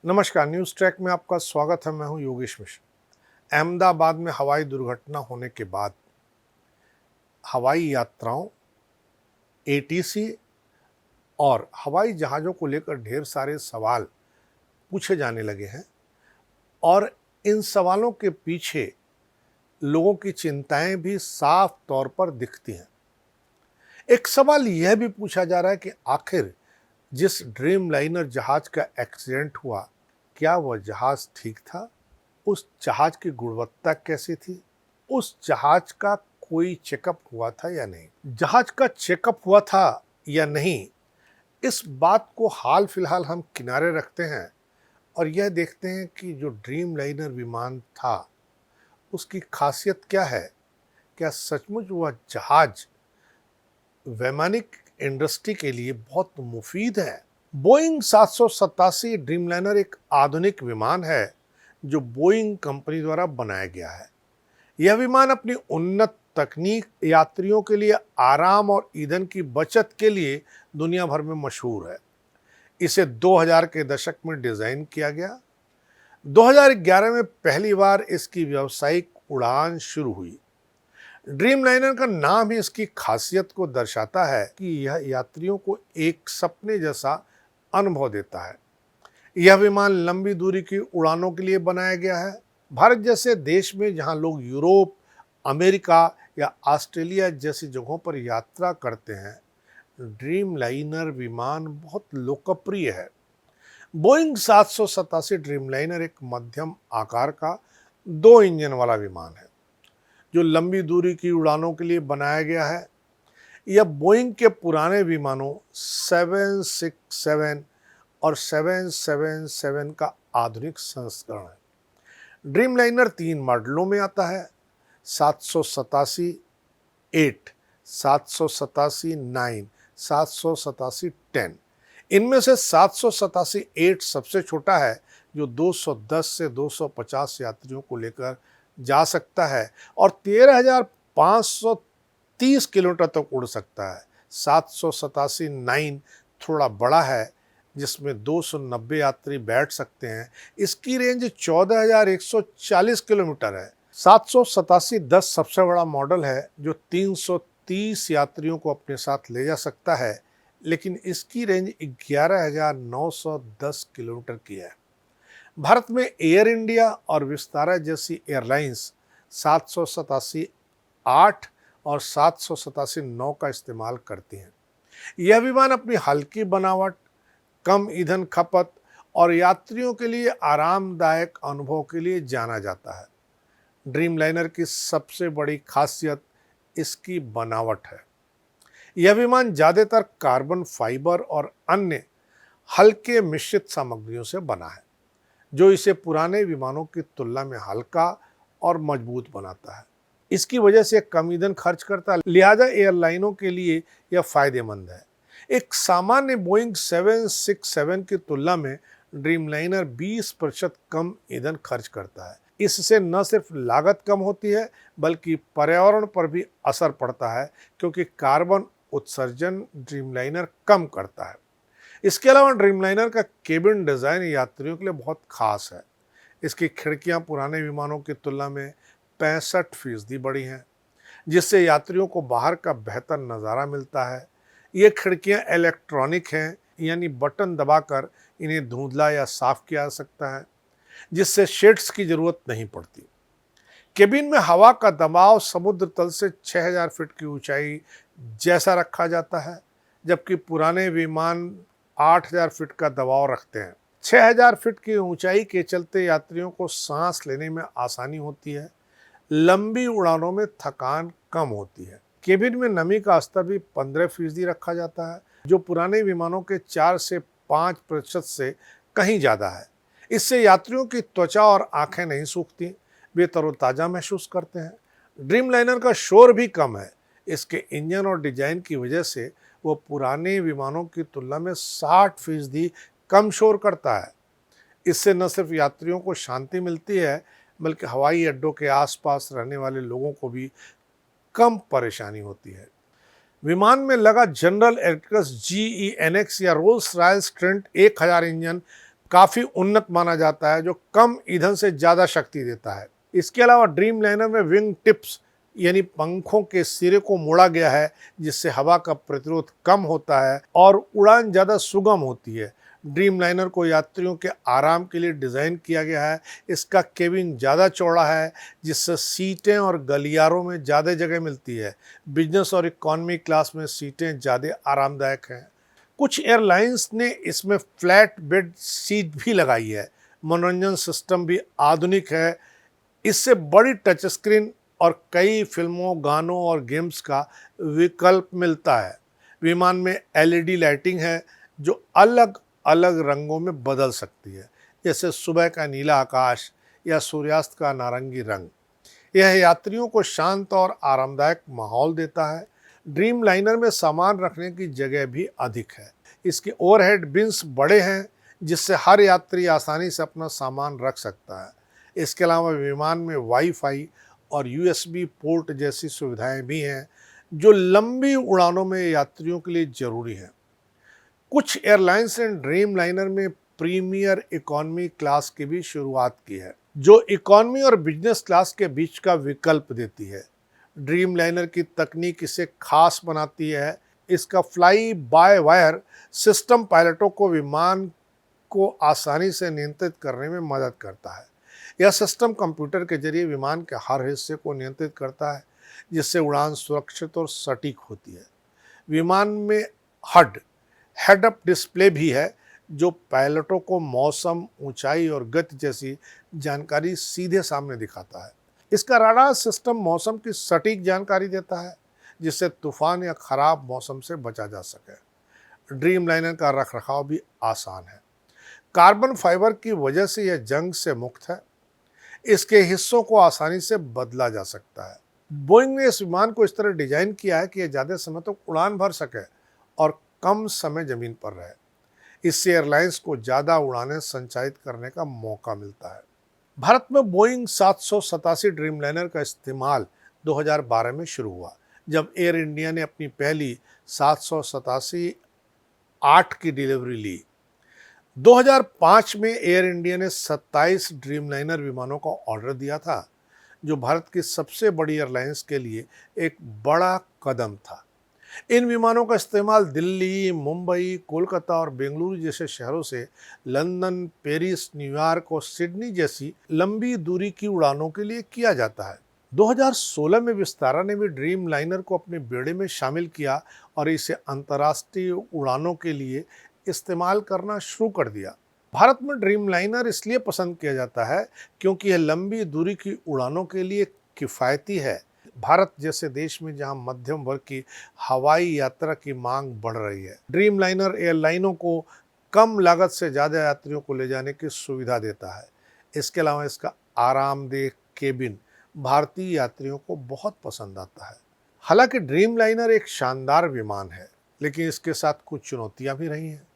नमस्कार, news track में आपका स्वागत है। मैं हूं योगेश मिश्र। अहमदाबाद में हवाई दुर्घटना होने के बाद हवाई यात्राओं, एटीसी और हवाई जहाज़ों को लेकर ढेर सारे सवाल पूछे जाने लगे हैं और इन सवालों के पीछे लोगों की चिंताएं भी साफ तौर पर दिखती हैं। एक सवाल यह भी पूछा जा रहा है कि आखिर जिस ड्रीम लाइनर जहाज का एक्सीडेंट हुआ, क्या वह जहाज ठीक था? उस जहाज की गुणवत्ता कैसी थी? उस जहाज का कोई चेकअप हुआ था या नहीं? जहाज का चेकअप हुआ था या नहीं, इस बात को हाल फिलहाल हम किनारे रखते हैं और यह देखते हैं कि जो ड्रीम लाइनर विमान था, उसकी खासियत क्या है? क्या सचमुच वह जहाज वैमानिक इंडस्ट्री के लिए बहुत मुफीद है? बोइंग 787 ड्रीमलाइनर एक आधुनिक विमान है जो बोइंग कंपनी द्वारा बनाया गया है। यह विमान अपनी उन्नत तकनीक, यात्रियों के लिए आराम और ईंधन की बचत के लिए दुनिया भर में मशहूर है। इसे 2000 के दशक में डिजाइन किया गया। 2011 में पहली बार इसकी व्यावसायिक उड़ान शुरू हुई। ड्रीमलाइनर का नाम ही इसकी खासियत को दर्शाता है कि यह यात्रियों को एक सपने जैसा अनुभव देता है। यह विमान लंबी दूरी की उड़ानों के लिए बनाया गया है। भारत जैसे देश में जहां लोग यूरोप, अमेरिका या ऑस्ट्रेलिया जैसी जगहों पर यात्रा करते हैं, ड्रीमलाइनर विमान बहुत लोकप्रिय है। बोइंग 787 ड्रीमलाइनर एक मध्यम आकार का 2 इंजन वाला विमान है जो लंबी दूरी की उड़ानों के लिए बनाया गया है। यह बोइंग के पुराने विमानों 767 और 777 का आधुनिक संस्करण है। ड्रीमलाइनर 3 मॉडलों में आता है: 787 8, 787 9, 787 10। इनमें से 787 8 सबसे छोटा है, जो 210 से 250 यात्रियों को लेकर जा सकता है और 13,530 किलोमीटर तक उड़ सकता है। 787 9 थोड़ा बड़ा है, जिसमें 290 यात्री बैठ सकते हैं। इसकी रेंज 14,140 किलोमीटर है। 787 10 सबसे बड़ा मॉडल है जो 330 यात्रियों को अपने साथ ले जा सकता है, लेकिन इसकी रेंज 11,910 किलोमीटर की है। भारत में एयर इंडिया और विस्तारा जैसी एयरलाइंस 787 8 और 787 9 का इस्तेमाल करती हैं। यह विमान अपनी हल्की बनावट, कम ईंधन खपत और यात्रियों के लिए आरामदायक अनुभव के लिए जाना जाता है। ड्रीमलाइनर की सबसे बड़ी खासियत इसकी बनावट है। यह विमान ज़्यादातर कार्बन फाइबर और अन्य हल्के मिश्रित सामग्रियों से बना है, जो इसे पुराने विमानों की तुलना में हल्का और मजबूत बनाता है। इसकी वजह से कम ईंधन खर्च करता है, लिहाजा एयरलाइनों के लिए यह फायदेमंद है। एक सामान्य बोइंग 767 की तुलना में ड्रीमलाइनर 20% कम ईंधन खर्च करता है। इससे न सिर्फ लागत कम होती है, बल्कि पर्यावरण पर भी असर पड़ता है, क्योंकि कार्बन उत्सर्जन ड्रीमलाइनर कम करता है। इसके अलावा ड्रीमलाइनर का केबिन डिज़ाइन यात्रियों के लिए बहुत खास है। इसकी खिड़कियां पुराने विमानों की तुलना में 65% बड़ी हैं, जिससे यात्रियों को बाहर का बेहतर नज़ारा मिलता है। ये खिड़कियां इलेक्ट्रॉनिक हैं, यानी बटन दबाकर इन्हें धुंधला या साफ किया जा सकता है, जिससे शेड्स की ज़रूरत नहीं पड़ती। केबिन में हवा का दबाव समुद्र तल से 6,000 फीट की ऊंचाई जैसा रखा जाता है, जबकि पुराने विमान 8,000 फीट का दबाव रखते हैं। 6,000 फीट की ऊंचाई के चलते यात्रियों को सांस लेने में आसानी होती है। लंबी उड़ानों में थकान कम होती है। केबिन में नमी का स्तर भी 15% रखा जाता है, जो पुराने विमानों के 4 से 5% से कहीं ज़्यादा है। इससे यात्रियों की त्वचा और आंखें नहीं सूखती, वे तरोताज़ा महसूस करते हैं। ड्रीमलाइनर का शोर भी कम है। इसके इंजन और डिजाइन की वजह से वो पुराने विमानों की तुलना में 60% कम शोर करता है। इससे न सिर्फ यात्रियों को शांति मिलती है, बल्कि हवाई अड्डों के आसपास रहने वाले लोगों को भी कम परेशानी होती है। विमान में लगा जनरल इलेक्ट्रिक GE NX या रोल्स रॉयल्स ट्रेंट 1000 इंजन काफ़ी उन्नत माना जाता है, जो कम ईंधन से ज़्यादा शक्ति देता है। इसके अलावा ड्रीम लाइनर में विंग टिप्स यानी पंखों के सिरे को मोड़ा गया है, जिससे हवा का प्रतिरोध कम होता है और उड़ान ज़्यादा सुगम होती है। ड्रीम लाइनर को यात्रियों के आराम के लिए डिज़ाइन किया गया है। इसका केबिन ज़्यादा चौड़ा है, जिससे सीटें और गलियारों में ज़्यादा जगह मिलती है। बिजनेस और इकॉनमी क्लास में सीटें ज़्यादा आरामदायक हैं। कुछ एयरलाइंस ने इसमें फ्लैट बेड सीट भी लगाई है। मनोरंजन सिस्टम भी आधुनिक है। इससे बड़ी टच स्क्रीन और कई फिल्मों, गानों और गेम्स का विकल्प मिलता है। विमान में एलईडी लाइटिंग है, जो अलग अलग रंगों में बदल सकती है, जैसे सुबह का नीला आकाश या सूर्यास्त का नारंगी रंग। यह यात्रियों को शांत और आरामदायक माहौल देता है। ड्रीम लाइनर में सामान रखने की जगह भी अधिक है। इसके ओवरहेड बिन्स बड़े हैं, जिससे हर यात्री आसानी से अपना सामान रख सकता है। इसके अलावा विमान में वाईफाई और यूएसबी पोर्ट जैसी सुविधाएं भी हैं, जो लंबी उड़ानों में यात्रियों के लिए जरूरी हैं। कुछ एयरलाइंस ने ड्रीम लाइनर में प्रीमियर इकॉनमी क्लास की भी शुरुआत की है, जो इकॉनमी और बिजनेस क्लास के बीच का विकल्प देती है। ड्रीम लाइनर की तकनीक इसे खास बनाती है। इसका फ्लाई बाय वायर सिस्टम पायलटों को विमान को आसानी से नियंत्रित करने में मदद करता है। यह सिस्टम कंप्यूटर के जरिए विमान के हर हिस्से को नियंत्रित करता है, जिससे उड़ान सुरक्षित और सटीक होती है। विमान में हेड अप डिस्प्ले भी है, जो पायलटों को मौसम, ऊंचाई और गति जैसी जानकारी सीधे सामने दिखाता है। इसका रडार सिस्टम मौसम की सटीक जानकारी देता है, जिससे तूफान या खराब मौसम से बचा जा सके। ड्रीम लाइनर का रखरखाव भी आसान है। कार्बन फाइबर की वजह से यह जंग से मुक्त है। इसके हिस्सों को आसानी से बदला जा सकता है। बोइंग ने इस विमान को इस तरह डिजाइन किया है कि यह ज़्यादा समय तक उड़ान भर सके और कम समय जमीन पर रहे। इससे एयरलाइंस को ज़्यादा उड़ानें संचालित करने का मौका मिलता है। भारत में बोइंग 787 ड्रीम लाइनर का इस्तेमाल 2012 में शुरू हुआ, जब एयर इंडिया ने अपनी पहली 787-8 की डिलीवरी ली। 2005 में एयर इंडिया ने 27 ड्रीम लाइनर विमानों का ऑर्डर दिया था, जो भारत की सबसे बड़ी एयरलाइंस के लिए एक बड़ा कदम था। इन विमानों का इस्तेमाल दिल्ली, मुंबई, कोलकाता और बेंगलुरु जैसे शहरों से लंदन, पेरिस, न्यूयॉर्क और सिडनी जैसी लंबी दूरी की उड़ानों के लिए किया जाता है। 2016 में विस्तारा ने भी ड्रीम लाइनर को अपने बेड़े में शामिल किया और इसे अंतर्राष्ट्रीय उड़ानों के लिए इस्तेमाल करना शुरू कर दिया। भारत में ड्रीम लाइनर इसलिए पसंद किया जाता है क्योंकि यह लंबी दूरी की उड़ानों के लिए किफ़ायती है। भारत जैसे देश में जहां मध्यम वर्ग की हवाई यात्रा की मांग बढ़ रही है, ड्रीम लाइनर एयरलाइनों को कम लागत से ज़्यादा यात्रियों को ले जाने की सुविधा देता है। इसके अलावा इसका आरामदेह केबिन भारतीय यात्रियों को बहुत पसंद आता है। हालांकि ड्रीम लाइनर एक शानदार विमान है, लेकिन इसके साथ कुछ चुनौतियां भी रही हैं।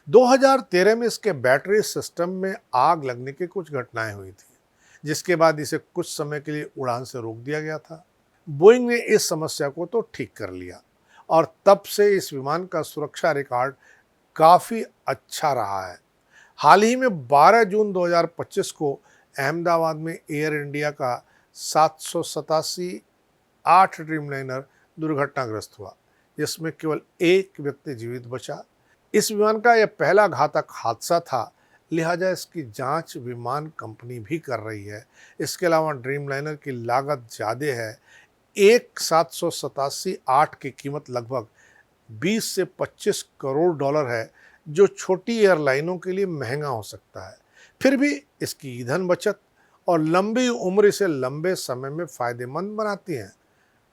2013 में इसके बैटरी सिस्टम में आग लगने की कुछ घटनाएं हुई थी, जिसके बाद इसे कुछ समय के लिए उड़ान से रोक दिया गया था। बोइंग ने इस समस्या को तो ठीक कर लिया और तब से इस विमान का सुरक्षा रिकॉर्ड काफ़ी अच्छा रहा है। हाल ही में 12 जून 2025 को अहमदाबाद में एयर इंडिया का 787-8 ड्रीमलाइनर दुर्घटनाग्रस्त हुआ, जिसमें केवल एक व्यक्ति जीवित बचा। इस विमान का यह पहला घातक हादसा था, लिहाजा इसकी जांच विमान कंपनी भी कर रही है। इसके अलावा ड्रीमलाइनर की लागत ज़्यादा है। एक 787-8 की कीमत लगभग 20 से 25 करोड़ डॉलर है, जो छोटी एयरलाइनों के लिए महंगा हो सकता है। फिर भी इसकी ईंधन बचत और लंबी उम्र इसे लंबे समय में फ़ायदेमंद बनाती हैं।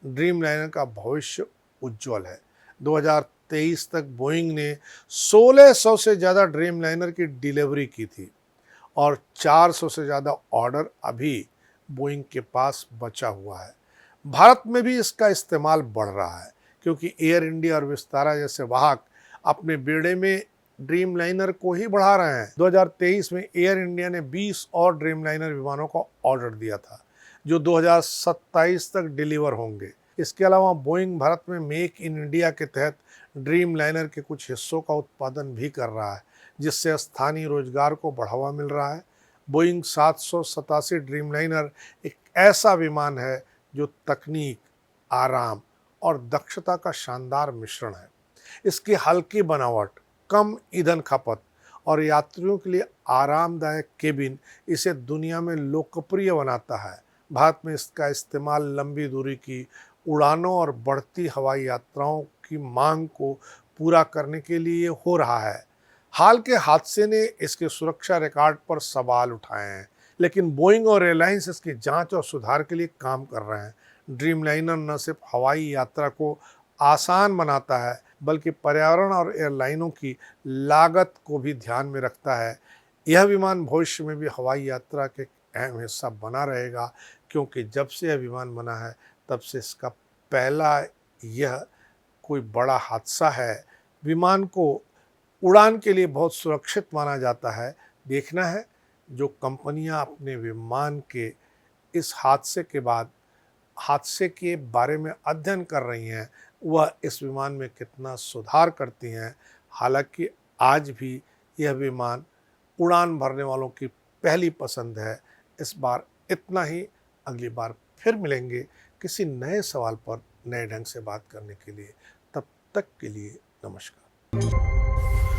ड्रीमलाइनर का भविष्य उज्जवल है। 2023 तक बोइंग ने 1600 से ज़्यादा ड्रीमलाइनर की डिलीवरी की थी और 400 से ज़्यादा ऑर्डर अभी बोइंग के पास बचा हुआ है। भारत में भी इसका इस्तेमाल बढ़ रहा है, क्योंकि एयर इंडिया और विस्तारा जैसे वाहक अपने बेड़े में ड्रीमलाइनर को ही बढ़ा रहे हैं। 2023 में एयर इंडिया ने 20 और ड्रीमलाइनर विमानों का ऑर्डर दिया था, जो 2027 तक डिलीवर होंगे। इसके अलावा बोइंग भारत में मेक इन इंडिया के तहत ड्रीमलाइनर के कुछ हिस्सों का उत्पादन भी कर रहा है, जिससे स्थानीय रोजगार को बढ़ावा मिल रहा है। बोइंग 787 ड्रीमलाइनर एक ऐसा विमान है जो तकनीक, आराम और दक्षता का शानदार मिश्रण है। इसकी हल्की बनावट, कम ईंधन खपत और यात्रियों के लिए आरामदायक केबिन इसे दुनिया में लोकप्रिय बनाता है। भारत में इसका इस्तेमाल लंबी दूरी की उड़ानों और बढ़ती हवाई यात्राओं की मांग को पूरा करने के लिए हो रहा है। हाल के हादसे ने इसके सुरक्षा रिकॉर्ड पर सवाल उठाए हैं, लेकिन बोइंग और एयरलाइंस इसकी जांच और सुधार के लिए काम कर रहे हैं। ड्रीमलाइनर न सिर्फ हवाई यात्रा को आसान बनाता है, बल्कि पर्यावरण और एयरलाइनों की लागत को भी ध्यान में रखता है। यह विमान भविष्य में भी हवाई यात्रा के अहम हिस्सा बना रहेगा, क्योंकि जब से यह विमान बना है तब से इसका पहला यह कोई बड़ा हादसा है। विमान को उड़ान के लिए बहुत सुरक्षित माना जाता है। देखना है जो कंपनियां अपने विमान के इस हादसे के बारे में अध्ययन कर रही हैं, वह इस विमान में कितना सुधार करती हैं। हालांकि आज भी यह विमान उड़ान भरने वालों की पहली पसंद है। इस बार इतना ही। अगली बार फिर मिलेंगे किसी नए सवाल पर नए ढंग से बात करने के लिए। तब तक के लिए नमस्कार।